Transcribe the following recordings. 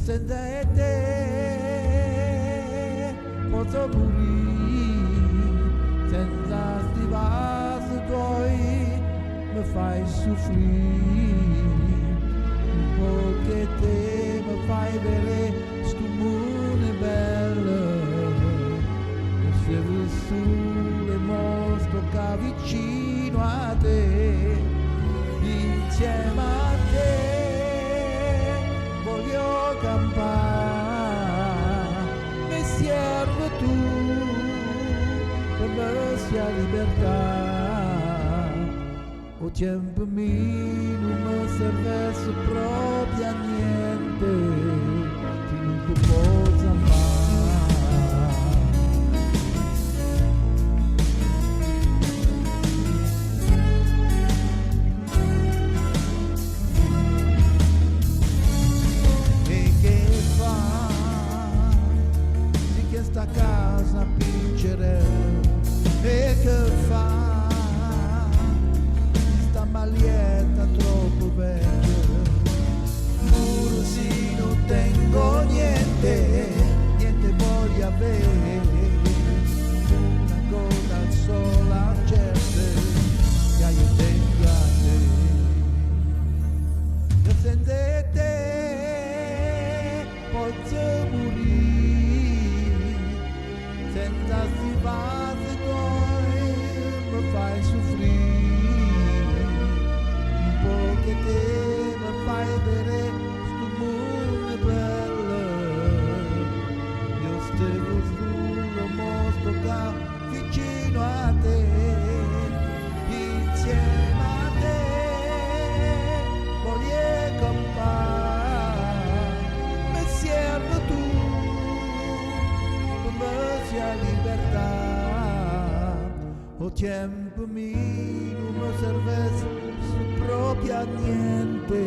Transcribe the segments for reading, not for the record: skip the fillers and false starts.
senza te posso morire, senza sti vasi tuoi mi fai soffrire, perché te mi fai vedere sto mondo bello, e se il sole mostro che vicino a te, insieme a te voglio campare, mi serve tu per me sia libertà. O tempo mio non mi serve proprio a niente, se non ti posso amare. E che fa? Sì che sta casa piangere, e che fa? Maglietta troppo vecchia, pure se non tengo niente, niente voglio avere, una cosa sola certa, che io tengo a te, e senza te posso morire, senza sti vasi tuoi mi fai soffrire, che te mi fai vedere sto mondo bello, io stevo sullo mostro che vicino a te, insieme a te voglio campare, mi serve tu per me sia libertà. O tempo mio non mi serve proprio a niente,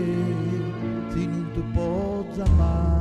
se non ti posso amare.